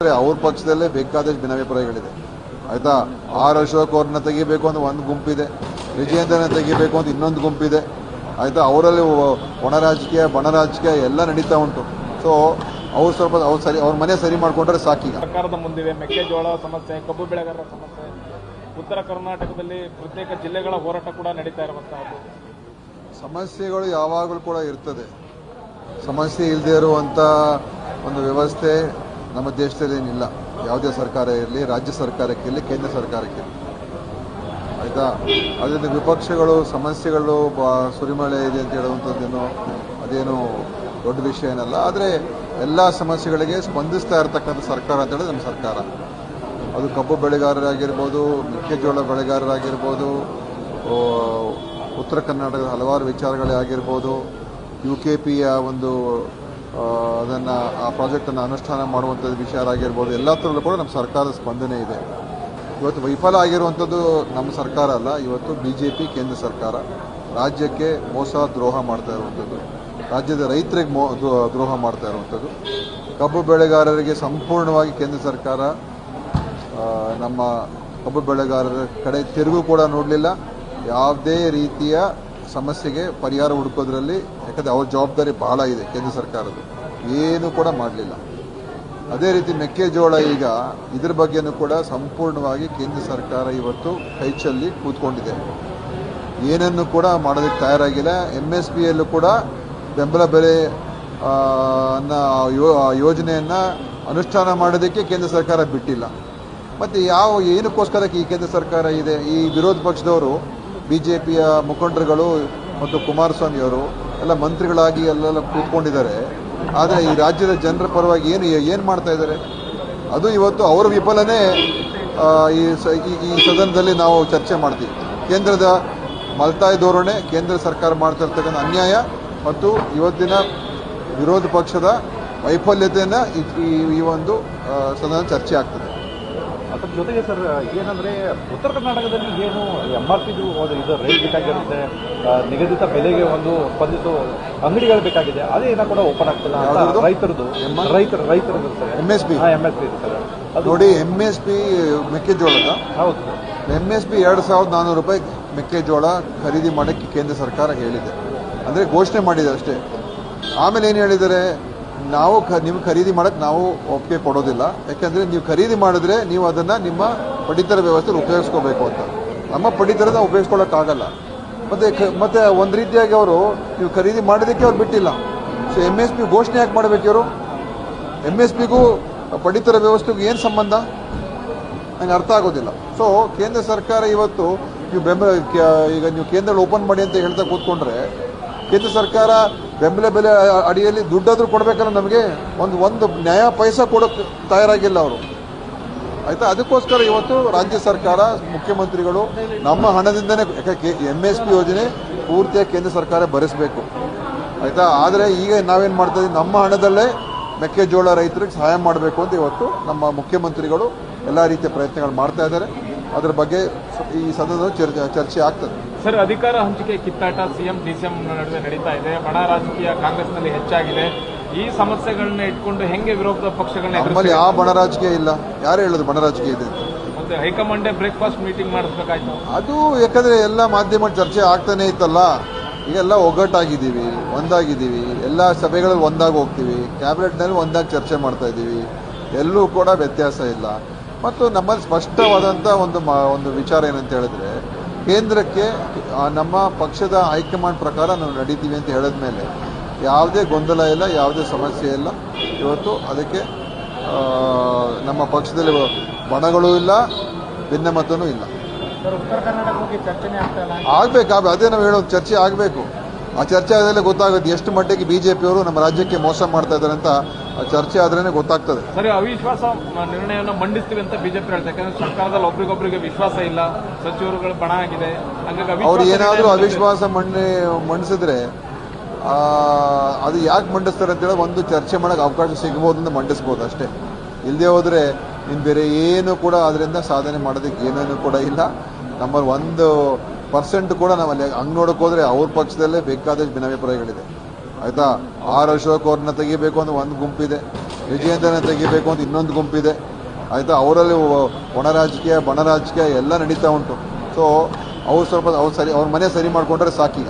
ಅವ್ರ ಪಕ್ಷದಲ್ಲೇ ಬೇಕಾದಷ್ಟು ಭಿನ್ನಾಭಿಪ್ರಾಯಗಳಿದೆ ಆಯ್ತಾ. ಆರ್ ಅಶೋಕ್ ಅವ್ರನ್ನ ತೆಗಿಬೇಕು ಅಂತ ಒಂದು ಗುಂಪಿದೆ, ವಿಜಯೇಂದ್ರನ ತೆಗಿಬೇಕು ಅಂತ ಇನ್ನೊಂದು ಗುಂಪಿದೆ ಆಯ್ತಾ. ಅವರಲ್ಲಿ ಒಣ ರಾಜಕೀಯ ಬಣ ರಾಜಕೀಯ ಎಲ್ಲ ನಡೀತಾ ಉಂಟು. ಸೊ ಅವ್ರು ಸ್ವಲ್ಪ ಅವ್ರ ಮನೆ ಸರಿ ಮಾಡ್ಕೊಂಡ್ರೆ ಸಾಕೀಗ. ಸರ್ಕಾರದ ಮುಂದಿವೆ ಮೆಕ್ಕೆಜೋಳ ಸಮಸ್ಯೆ, ಕಬ್ಬು ಬೆಳೆಗಾರರ ಸಮಸ್ಯೆ, ಉತ್ತರ ಕರ್ನಾಟಕದಲ್ಲಿ ಪ್ರತ್ಯೇಕ ಜಿಲ್ಲೆಗಳ ಹೋರಾಟ ಕೂಡ ನಡೀತಾ ಇರುವಂತಹದ್ದು. ಸಮಸ್ಯೆಗಳು ಯಾವಾಗಲೂ ಕೂಡ ಇರ್ತದೆ. ಸಮಸ್ಯೆ ಇಲ್ಲದೆ ಇರುವಂಥ ಒಂದು ವ್ಯವಸ್ಥೆ ನಮ್ಮ ದೇಶದಲ್ಲಿ ಏನಿಲ್ಲ. ಯಾವುದೇ ಸರ್ಕಾರ ಇರಲಿ, ರಾಜ್ಯ ಸರ್ಕಾರಕ್ಕಿರಲಿ, ಕೇಂದ್ರ ಸರ್ಕಾರಕ್ಕಿರಲಿ ಆಯಿತಾ. ಅದರಿಂದ ವಿಪಕ್ಷಗಳು ಸಮಸ್ಯೆಗಳು ಸುರಿಮಳೆ ಇದೆ ಅಂತ ಹೇಳುವಂಥದ್ದೇನೋ ಅದೇನು ದೊಡ್ಡ ವಿಷಯ ಏನಲ್ಲ. ಆದರೆ ಎಲ್ಲ ಸಮಸ್ಯೆಗಳಿಗೆ ಸ್ಪಂದಿಸ್ತಾ ಇರತಕ್ಕಂಥ ಸರ್ಕಾರ ಅಂತ ಹೇಳಿದ್ರೆ ನಮ್ಮ ಸರ್ಕಾರ. ಅದು ಕಬ್ಬು ಬೆಳೆಗಾರರಾಗಿರ್ಬೋದು, ಮೆಕ್ಕೆಜೋಳ ಬೆಳೆಗಾರರಾಗಿರ್ಬೋದು, ಉತ್ತರ ಕರ್ನಾಟಕದ ಹಲವಾರು ವಿಚಾರಗಳೇ ಆಗಿರ್ಬೋದು, UKPಯ ಒಂದು ಅದನ್ನು ಆ ಪ್ರಾಜೆಕ್ಟನ್ನು ಅನುಷ್ಠಾನ ಮಾಡುವಂಥದ್ದು ವಿಚಾರ ಆಗಿರ್ಬೋದು, ಎಲ್ಲ ಥರಲ್ಲೂ ಕೂಡ ನಮ್ಮ ಸರ್ಕಾರದ ಸ್ಪಂದನೆ ಇದೆ. ಇವತ್ತು ವೈಫಲ ಆಗಿರುವಂಥದ್ದು ನಮ್ಮ ಸರ್ಕಾರ ಅಲ್ಲ, ಇವತ್ತು BJP ಕೇಂದ್ರ ಸರ್ಕಾರ ರಾಜ್ಯಕ್ಕೆ ಮೋಸ ದ್ರೋಹ ಮಾಡ್ತಾ ಇರುವಂಥದ್ದು, ರಾಜ್ಯದ ರೈತರಿಗೆ ದ್ರೋಹ ಮಾಡ್ತಾ ಇರುವಂಥದ್ದು. ಕಬ್ಬು ಬೆಳೆಗಾರರಿಗೆ ಸಂಪೂರ್ಣವಾಗಿ ಕೇಂದ್ರ ಸರ್ಕಾರ ನಮ್ಮ ಕಬ್ಬು ಬೆಳೆಗಾರರ ಕಡೆ ತಿರುಗೂ ಕೂಡ ನೋಡಲಿಲ್ಲ. ಯಾವುದೇ ರೀತಿಯ ಸಮಸ್ಯೆಗೆ ಪರಿಹಾರ ಹುಡುಕೋದ್ರಲ್ಲಿ, ಯಾಕಂದರೆ ಅವ್ರ ಜವಾಬ್ದಾರಿ ಬಹಳ ಇದೆ ಕೇಂದ್ರ ಸರ್ಕಾರದ್ದು, ಏನೂ ಕೂಡ ಮಾಡಲಿಲ್ಲ. ಅದೇ ರೀತಿ ಮೆಕ್ಕೆಜೋಳ ಈಗ ಇದ್ರ ಬಗ್ಗೆನೂ ಕೂಡ ಸಂಪೂರ್ಣವಾಗಿ ಕೇಂದ್ರ ಸರ್ಕಾರ ಇವತ್ತು ಕೈಚಲ್ಲಿ ಕೂತ್ಕೊಂಡಿದೆ. ಏನನ್ನು ಕೂಡ ಮಾಡೋದಕ್ಕೆ ತಯಾರಾಗಿಲ್ಲ. MSPಯಲ್ಲೂ ಕೂಡ ಬೆಂಬಲ ಬೆಲೆ ಯೋಜನೆಯನ್ನು ಅನುಷ್ಠಾನ ಮಾಡೋದಕ್ಕೆ ಕೇಂದ್ರ ಸರ್ಕಾರ ಬಿಟ್ಟಿಲ್ಲ. ಮತ್ತು ಏನಕ್ಕೋಸ್ಕರ ಈ ಕೇಂದ್ರ ಸರ್ಕಾರ ಇದೆ? ಈ ವಿರೋಧ ಪಕ್ಷದವರು, BJPಯ ಮುಖಂಡರುಗಳು ಮತ್ತು ಕುಮಾರಸ್ವಾಮಿಯವರು ಎಲ್ಲ ಮಂತ್ರಿಗಳಾಗಿ ಎಲ್ಲೆಲ್ಲ ಕೂತ್ಕೊಂಡಿದ್ದಾರೆ. ಆದರೆ ಈ ರಾಜ್ಯದ ಜನರ ಪರವಾಗಿ ಏನು ಮಾಡ್ತಾ ಇದ್ದಾರೆ? ಅದು ಇವತ್ತು ಅವರ ವಿಫಲನೇ ಈ ಸದನದಲ್ಲಿ ನಾವು ಚರ್ಚೆ ಮಾಡ್ತೀವಿ. ಕೇಂದ್ರದ ಮಲ್ತಾಯಿ ಧೋರಣೆ, ಕೇಂದ್ರ ಸರ್ಕಾರ ಮಾಡ್ತಾ ಇರ್ತಕ್ಕಂಥ ಅನ್ಯಾಯ ಮತ್ತು ಇವತ್ತಿನ ವಿರೋಧ ಪಕ್ಷದ ವೈಫಲ್ಯತೆಯನ್ನು ಈ ಒಂದು ಸದನ ಚರ್ಚೆ ಆಗ್ತದೆ. ಅದ್ರ ಜೊತೆಗೆ ಸರ್ ಏನಂದರೆ ಉತ್ತರ ಕರ್ನಾಟಕದಲ್ಲಿ ಏನು MRP ಇದು ರೇಟ್ ಬೇಕಾಗಿರುತ್ತೆ, ನಿಗದಿತ ಬೆಲೆಗೆ ಒಂದು ಸ್ಪಂದಿಸೋ ಅಂಗಡಿಗಳು ಬೇಕಾಗಿದೆ, ಅದೇನ ಕೂಡ ಓಪನ್ ಆಗ್ತದೆ ರೈತರದ್ದು ಸರ್. MSP ಸರ್ ನೋಡಿ, MSP ಮೆಕ್ಕೆಜೋಳದ ಹೌದು, MSP 2,400 ರೂಪಾಯಿ ಮೆಕ್ಕೆಜೋಳ ಖರೀದಿ ಮಾಡೋಕ್ಕೆ ಕೇಂದ್ರ ಸರ್ಕಾರ ಹೇಳಿದೆ, ಅಂದರೆ ಘೋಷಣೆ ಮಾಡಿದೆ ಅಷ್ಟೇ. ಆಮೇಲೆ ಏನು ಹೇಳಿದ್ದಾರೆ? ನಾವು ನೀವು ಖರೀದಿ ಮಾಡೋಕ್ಕೆ ನಾವು ಒಪ್ಪಿಗೆ ಕೊಡೋದಿಲ್ಲ, ಯಾಕೆಂದರೆ ನೀವು ಖರೀದಿ ಮಾಡಿದ್ರೆ ನೀವು ಅದನ್ನು ನಿಮ್ಮ ಪಡಿತರ ವ್ಯವಸ್ಥೆಯಲ್ಲಿ ಉಪಯೋಗಿಸ್ಕೋಬೇಕು ಅಂತ. ನಮ್ಮ ಪಡಿತರದ ಉಪಯೋಗಿಸ್ಕೊಳ್ಳೋಕ್ಕಾಗಲ್ಲ. ಮತ್ತು ಒಂದು ರೀತಿಯಾಗಿ ಅವರು ನೀವು ಖರೀದಿ ಮಾಡೋದಕ್ಕೆ ಅವ್ರು ಬಿಟ್ಟಿಲ್ಲ. ಸೊ MSP ಘೋಷಣೆ ಯಾಕೆ ಮಾಡಬೇಕು ಇವರು? MSPಗೂ ಪಡಿತರ ವ್ಯವಸ್ಥೆಗೂ ಏನು ಸಂಬಂಧ? ನನಗೆ ಅರ್ಥ ಆಗೋದಿಲ್ಲ. ಸೊ ಕೇಂದ್ರ ಸರ್ಕಾರ ಇವತ್ತು ನೀವು ಈಗ ನೀವು ಕೇಂದ್ರ ಓಪನ್ ಮಾಡಿ ಅಂತ ಹೇಳ್ತಾ ಕೂತ್ಕೊಂಡ್ರೆ, ಕೇಂದ್ರ ಸರ್ಕಾರ ಬೆಂಬಲ ಬೆಲೆ ಅಡಿಯಲ್ಲಿ ದುಡ್ಡಾದರೂ ಕೊಡಬೇಕಲ್ಲ ನಮಗೆ. ಒಂದು ನ್ಯಾಯ ಪೈಸಾ ಕೊಡೋಕ್ಕೆ ತಯಾರಾಗಿಲ್ಲ ಅವರು ಆಯಿತಾ. ಅದಕ್ಕೋಸ್ಕರ ಇವತ್ತು ರಾಜ್ಯ ಸರ್ಕಾರ, ಮುಖ್ಯಮಂತ್ರಿಗಳು ನಮ್ಮ ಹಣದಿಂದನೇ MSP ಯೋಜನೆ ಪೂರ್ತಿಯಾಗಿ ಕೇಂದ್ರ ಸರ್ಕಾರ ಭರಿಸಬೇಕು ಆಯಿತಾ. ಆದರೆ ಈಗ ನಾವೇನು ಮಾಡ್ತಾ ಇದ್ದೀವಿ? ನಮ್ಮ ಹಣದಲ್ಲೇ ಮೆಕ್ಕೆಜೋಳ ರೈತರಿಗೆ ಸಹಾಯ ಮಾಡಬೇಕು ಅಂತ ಇವತ್ತು ನಮ್ಮ ಮುಖ್ಯಮಂತ್ರಿಗಳು ಎಲ್ಲ ರೀತಿಯ ಪ್ರಯತ್ನಗಳು ಮಾಡ್ತಾ ಇದ್ದಾರೆ. ಅದರ ಬಗ್ಗೆ ಈ ಸದನದಲ್ಲಿ ಚರ್ಚೆ ಆಗ್ತದೆ. ಸರ್, ಅಧಿಕಾರ ಹಂಚಿಕೆ ಕಿತ್ತಾಟ CM DCM ನಡುವೆ ನಡೀತಾ ಇದೆ. ಬಣ ರಾಜಕೀಯ ಕಾಂಗ್ರೆಸ್ನಲ್ಲಿ ಹೆಚ್ಚಾಗಿದೆ. ಈ ಸಮಸ್ಯೆಗಳನ್ನ ಇಟ್ಕೊಂಡು ಹೆಂಗೆ ವಿರೋಧ ಪಕ್ಷಗಳನ್ನ ನಮ್ಮಲ್ಲಿ ಯಾವ ಬಣ ರಾಜಕೀಯ ಇಲ್ಲ. ಯಾರು ಹೇಳೋದು ಬಣ ರಾಜಕೀಯ ಇದೆ? ಮತ್ತೆ ಹೈಕಮಾಂಡೇ ಬ್ರೇಕ್ಫಾಸ್ಟ್ ಮೀಟಿಂಗ್ ಮಾಡಿಸ್ಬೇಕಾಯ್ತು. ಅದು ಯಾಕಂದರೆ ಎಲ್ಲ ಮಾಧ್ಯಮ ಚರ್ಚೆ ಆಗ್ತಾನೆ ಇತ್ತಲ್ಲ. ಈಗೆಲ್ಲ ಒಗ್ಗಟ್ಟಾಗಿದ್ದೀವಿ, ಒಂದಾಗಿದ್ದೀವಿ, ಎಲ್ಲ ಸಭೆಗಳಲ್ಲಿ ಒಂದಾಗಿ ಹೋಗ್ತೀವಿ, ಕ್ಯಾಬಿನೆಟ್ನಲ್ಲಿ ಒಂದಾಗಿ ಚರ್ಚೆ ಮಾಡ್ತಾ ಇದ್ದೀವಿ. ಎಲ್ಲೂ ಕೂಡ ವ್ಯತ್ಯಾಸ ಇಲ್ಲ. ಮತ್ತು ನಮ್ಮಲ್ಲಿ ಸ್ಪಷ್ಟವಾದಂಥ ಒಂದು ವಿಚಾರ ಏನಂತ ಹೇಳಿದ್ರೆ, ಕೇಂದ್ರಕ್ಕೆ ನಮ್ಮ ಪಕ್ಷದ ಹೈಕಮಾಂಡ್ ಪ್ರಕಾರ ನಾವು ನಡೀತೀವಿ ಅಂತ ಹೇಳಿದ ಮೇಲೆ ಯಾವುದೇ ಗೊಂದಲ ಇಲ್ಲ, ಯಾವುದೇ ಸಮಸ್ಯೆ ಇಲ್ಲ. ಇವತ್ತು ಅದಕ್ಕೆ ನಮ್ಮ ಪಕ್ಷದಲ್ಲಿ ಬಣಗಳೂ ಇಲ್ಲ, ಭಿನ್ನಮತನೂ ಇಲ್ಲ. ಆಗಬೇಕು. ಅದೇ ನಾವು ಹೇಳೋದು, ಚರ್ಚೆ ಆಗಬೇಕು. ಆ ಚರ್ಚೆ ಆದಮೇಲೆ ಗೊತ್ತಾಗುತ್ತೆ ಎಷ್ಟು ಮಟ್ಟಿಗೆ BJPಯವರು ನಮ್ಮ ರಾಜ್ಯಕ್ಕೆ ಮೋಸ ಮಾಡ್ತಾ ಇದ್ದಾರೆ ಅಂತ. ಚರ್ಚೆ ಆದ್ರೇನೆ ಗೊತ್ತಾಗ್ತದೆ. ಸರಿ, ಅವಿಶ್ವಾಸ ನಿರ್ಣಯವನ್ನು ಮಂಡಿಸ್ತೀವಿ ಅಂತ BJP ಹೇಳ್ತಾರೆ. ಯಾಕಂದ್ರೆ ಸರ್ಕಾರದಲ್ಲಿ ಒಬ್ರಿಗೊಬ್ರಿಗೆ ವಿಶ್ವಾಸ ಇಲ್ಲ, ಸಚಿವರುಗಳು ಬಣ ಆಗಿದೆ. ಅವ್ರು ಏನಾದರೂ ಅವಿಶ್ವಾಸ ಮಂಡಿಸಿದ್ರೆ ಅದು ಯಾಕೆ ಮಂಡಿಸ್ತಾರೆ ಅಂತೇಳಿ ಒಂದು ಚರ್ಚೆ ಮಾಡೋಕೆ ಅವಕಾಶ ಸಿಗ್ಬೋದು ಅಂತ ಮಂಡಿಸ್ಬೋದು ಅಷ್ಟೇ. ಇಲ್ಲದೆ ಹೋದರೆ ಇನ್ನು ಬೇರೆ ಏನು ಕೂಡ ಅದರಿಂದ ಸಾಧನೆ ಮಾಡೋದಕ್ಕೆ ಏನೇನು ಕೂಡ ಇಲ್ಲ. ನಮ್ಮಲ್ಲಿ 1% ಕೂಡ ನಾವಲ್ಲಿ ಹಂಗೆ ನೋಡೋಕೆ ಹೋದರೆ ಅವ್ರ ಪಕ್ಷದಲ್ಲೇ ಬೇಕಾದಷ್ಟು ಭಿನ್ನಾಭಿಪ್ರಾಯಗಳಿದೆ ಆಯಿತಾ. ಆರ್ ಅಶೋಕ್ ಅವ್ರನ್ನ ತೆಗಿಬೇಕು ಅಂತ ಒಂದು ಗುಂಪಿದೆ, ವಿಜಯೇಂದ್ರನ ತೆಗಿಬೇಕು ಅಂತ ಇನ್ನೊಂದು ಗುಂಪಿದೆ ಆಯಿತಾ. ಅವರಲ್ಲಿ ಒಣ ರಾಜಕೀಯ ಬಣ ರಾಜಕೀಯ ಎಲ್ಲ ನಡೀತಾ ಉಂಟು. ಸೊ ಅವ್ರು ಸ್ವಲ್ಪ ಅವ್ರ ಮನೆ ಸರಿ ಮಾಡಿಕೊಂಡ್ರೆ ಸಾಕಿ.